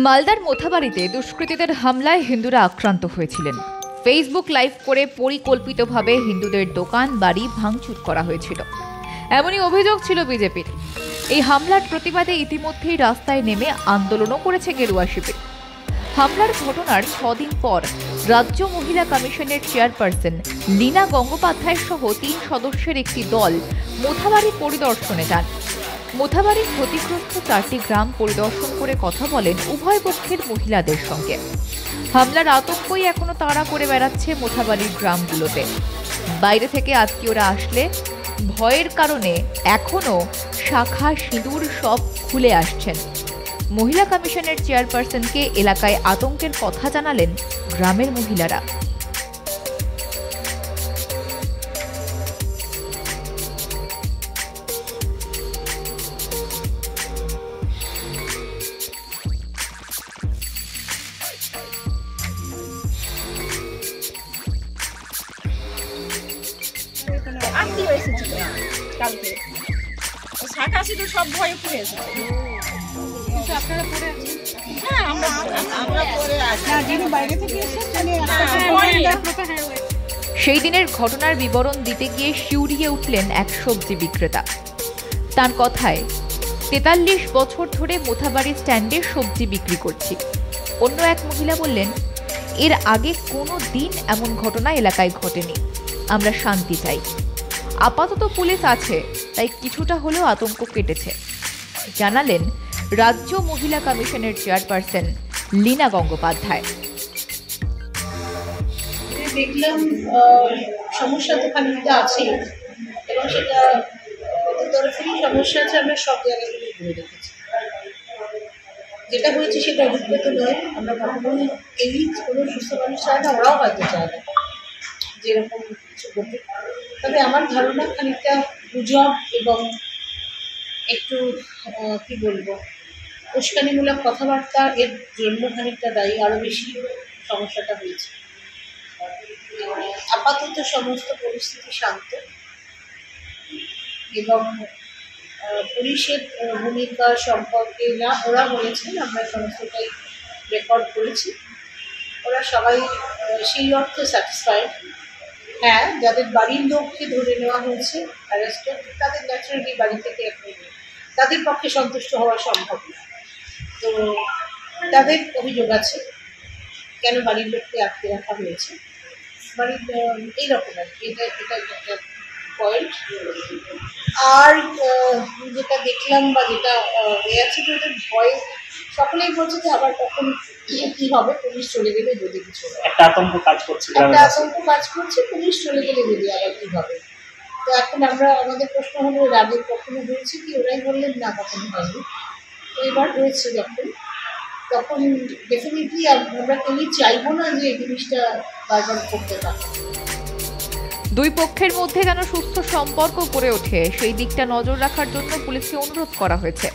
মালদার মোথাবাড়িতে দুষ্কৃতীদের হামলায় হিন্দুরা আক্রান্ত হয়েছিলেন। ফেসবুক লাইভ করে পরিকল্পিতভাবে হিন্দুদের দোকান বাড়ি ভাঙচুর করা হয়েছিল, এমনই অভিযোগ ছিল বিজেপির। এই হামলার প্রতিবাদে ইতিমধ্যেই রাস্তায় নেমে আন্দোলনও করেছে গেরুয়া শিবির। হামলার ঘটনার 6 দিন পর রাজ্য মহিলা কমিশনের চেয়ারপারসন লীনা গঙ্গোপাধ্যায় সহ 3 সদস্যের একটি দল মোথাবাড়ি পরিদর্শনে যান। মোথাবাড়ির ক্ষতিগ্রস্ত 4টি গ্রাম পরিদর্শন করে কথা বলেন উভয় পক্ষের মহিলাদের সঙ্গে। হামলার আতঙ্কই এখনো তাড়া করে বেড়াচ্ছে মোথাবাড়ির গ্রামগুলোতে। বাইরে থেকে আত্মীয়রা আসলে ভয়ের কারণে এখনো শাখা সিঁদুর সব খুলে আসছেন। মহিলা কমিশনের চেয়ারপারসনকে এলাকায় আতঙ্কের কথা জানালেন গ্রামের মহিলারা। আত্মীয় এসেছিল কালকে, শাখা সিঁদুর সব ভয়ে পড়ে এসেছে। আপনারা পড়ে আছেন? হ্যাঁ, আমরা পড়ে আছি। যিনি বাইরে থেকে এসেছেন সেই দিনের ঘটনার বিবরণ দিতে গিয়ে শিউরিয়ে উঠলেন এক সবজি বিক্রেতা। তার কথায়, 43 বছর ধরে মোথাবাড়ি স্ট্যান্ডে সবজি বিক্রি করছি। অন্য এক মহিলা বললেন, এর আগে কোনো দিন এমন ঘটনা এলাকায় ঘটেনি। আমরা শান্তি চাই। আপাতত পুলিশ আছে, তাই কিছুটা হলেও আতঙ্ক কেটেছে, জানালেন রাজ্য মহিলা কমিশনের চেয়ারপারসন লীনা গঙ্গোপাধ্যায়। দেখলাম সমস্যা তো খানিকটা আছে, এবং সেটা ওদের তরফেরই সমস্যা আছে। আমরা সব জায়গাগুলো ঘুরে দেখেছি। যেটা হয়েছে সেটা অভিজ্ঞতা নয়। আমরা কখনোই কেউই কোনো সুস্থ মানুষ চায় না, ওরাও হয়তো চায় না যেরকম কিছু ঘটে। তবে আমার ধারণা খানিকটা গুজব এবং একটু কি বলবো, উস্কানিমূলক কথাবার্তা এর জন্য খানিকটা দায়ী। আরও বেশি সমস্যাটা হয়েছে। আপাতত সমস্ত পরিস্থিতি শান্ত, এবং পুলিশের ভূমিকা সম্পর্কে না ওরা বলেছেন, আমরা সমস্তটাই রেকর্ড করেছি। ওরা সবাই সেই অর্থে স্যাটিসফাইড। হ্যাঁ, যাদের বাড়ির লোককে ধরে নেওয়া হয়েছে, অ্যারেস্টেড, তাদের ন্যাচারালি বাড়ি থেকে এখন তাদের পক্ষে সন্তুষ্ট হওয়া সম্ভব না। তো তাদের অভিযোগ আছে কেন বাড়ির লোককে আটকে রাখা হয়েছে। বাড়ির এইরকম আর কি, এটা একটা পয়েন্ট। আর যেটা দেখলাম বা যেটা আছে যে ওদের ভয়, সকলেই বলছে যে আবার কখন কি হবে, পুলিশ চলে গেলে যদি কিছু একটা আতঙ্ক কাজ করছে, পুলিশ চলে গেলে যদি আবার কি হবে। তো এখন আমাদের প্রশ্ন হলো, এর আগে কখনো হয়েছে কি? ওরাই বললেন না, কখনো হয়নি। তো এবার হয়েছে যখন, তখন ডেফিনেটলি আমরা কেউই চাইবো না যে এই জিনিসটা বারবার করতে থাকে। দুই পক্ষের মধ্যে যেন সুস্থ সম্পর্ক গড়ে ওঠে, সেই দিকটা নজর রাখার জন্য পুলিশকে অনুরোধ করা হয়েছে।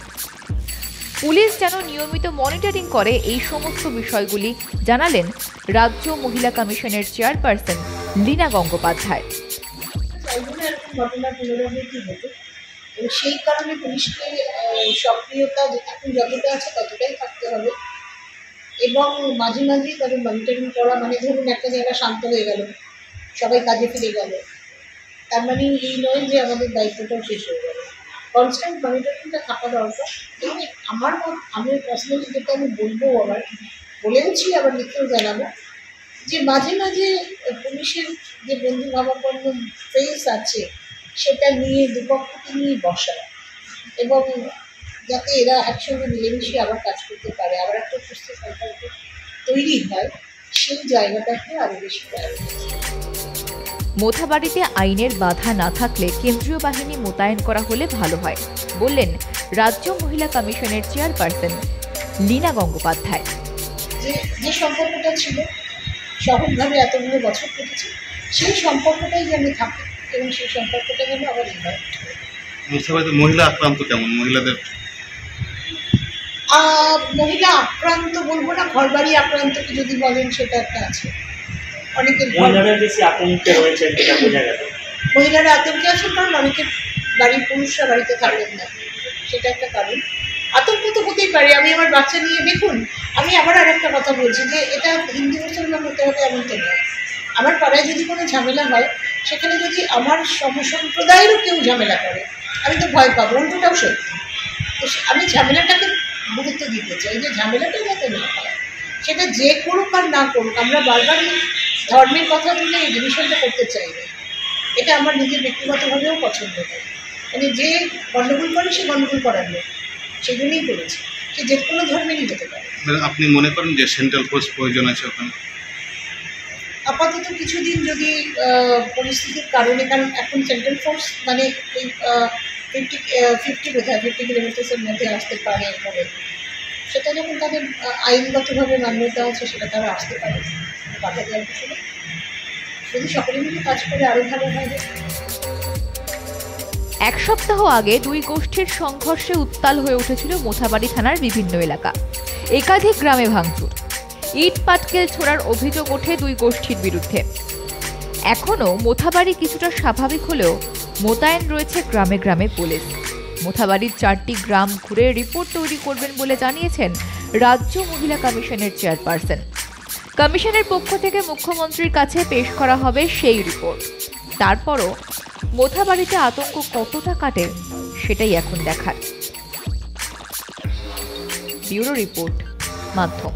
পুলিশ যেন নিয়মিত মনিটরিং করে এই সমস্ত বিষয়গুলি, জানালেন রাজ্য মহিলা কমিশনের চেয়ারপারসন লীনা গঙ্গোপাধ্যায়। ঘটনার পুনরাবৃত্তি হতো, এবং সেই কারণে পুলিশকে সক্রিয়তা এখন যতটা আছে ততটাই থাকতে হবে, এবং মাঝে মাঝেই তাদের মনিটরিং করা। মানে ধরুন একটা জায়গা শান্ত হয়ে গেল, সবাই কাজে ফিরে গেল, তার মানে এই নয় যে আমাদের দায়িত্বটাও শেষ হয়ে গেল। কনস্ট্যান্ট মনিটরিংটা থাকা দরকার। এবং আমি পার্সোনালি যেটা আমি বলবো, আবার বলেওছি, আবার লিখেও জানাবো, যে মাঝে মাঝে পুলিশের যে বন্ধুভাবাপন্ন ফেস আছে সেটা নিয়ে দুপক্ষকে নিয়ে বসা, এবং যাতে এরা একসঙ্গে মিলেমিশে আবার কাজ করতে পারে, আবার একটা সুস্থ সম্পর্ক তৈরি হয়, সেই জায়গাটাকে আরও বেশি প্রায়োরিটি। মোথাবাড়িতে আইনের বাধা না থাকলে কেন্দ্রীয় বাহিনী মোতায়েন করা হলে ভালো হয়, বললেন রাজ্য মহিলা কমিশনের চেয়ারপারসন লীনা গঙ্গোপাধ্যায়। যে সম্পর্কটা ছিল সহজভাবে এতগুলো বছর কেটেছে, সেই সম্পর্কটাই যেন থাকে, এবং সেই সম্পর্কটা যেন আবার মুর্শিদাবাদে মহিলা আক্রান্ত কেমন? মহিলা আক্রান্ত বলবো না, ঘরবাড়ি আক্রান্ত যদি বলেন সেটা একটা আছে। অনেকের মহিলারা আতঙ্কে আছে, কারণ অনেকের বাড়ির পুরুষরা বাড়িতে থাকবেন না, সেটা একটা কারণ। আতঙ্ক তো হতেই পারে। আমি আমার বাচ্চা নিয়ে দেখুন, আমি আবার আরেকটা কথা বলছি যে এটা হিন্দু মুসলমান হতে হবে এমন তো নয়। আমার পাড়ায় যদি কোনো ঝামেলা হয়, সেখানে যদি আমার সম্প্রদায়েরও কেউ ঝামেলা করে, আমি তো ভয় পাবো, উল্টোটাও সত্যি। তো আমি ঝামেলাটাকে গুরুত্ব দিতে চাই, যে ঝামেলাটা যাতে না হয়, সেটা যে করুক আর না করুক। আমরা বারবার ধর্মের কথা তুলে এই ডিভিশনটা করতে চাই না। এটা আমার নিজের ব্যক্তিগতভাবেও পছন্দ নয়। মানে যে গণ্ডগোল করে সে গণ্ডগোল করার লোক, সেই জন্যই করেছে। সে যে কোনো ধর্মেরই হতে পারে। আপনি মনে করেন যে সেন্ট্রাল ফোর্স প্রয়োজন আছে ওখানে? আপাতত কিছুদিন যদি পরিস্থিতির কারণে, কারণ এখন সেন্ট্রাল ফোর্স মানে ওই 50 বোধহয় 50 কিলোমিটার্সের মধ্যে আসতে পারে বলে, সেটা যখন তাদের আইনগতভাবে মান্যতা আছে, সেটা তারা আসতে পারে। বাধা দেওয়ার কিছু নেই। যদি সকলে মিলে কাজ করে আরও ভালো হবে। এক সপ্তাহ আগে দুই গোষ্ঠীর সংঘর্ষে উত্তাল হয়ে উঠেছিল মোথাবাড়ি থানার বিভিন্ন এলাকা। একাধিক গ্রামে ভাঙচুর, ইট পাটকেল ছোড়ার অভিযোগ ওঠে দুই গোষ্ঠীর বিরুদ্ধে। এখনও মোথাবাড়ি কিছুটা স্বাভাবিক হলেও মোতায়েন রয়েছে গ্রামে গ্রামে পুলিশ। মোথাবাড়ির 4টি গ্রাম ঘুরে রিপোর্ট তৈরি করবেন বলে জানিয়েছেন রাজ্য মহিলা কমিশনের চেয়ারপারসন। কমিশনের পক্ষ থেকে মুখ্যমন্ত্রীর কাছে পেশ করা হবে সেই রিপোর্ট। তারপরও মোথাবাড়িতে আতঙ্ক কতটা কাটে সেটাই এখন দেখার। ব্যুরো রিপোর্ট, মাধ্যম।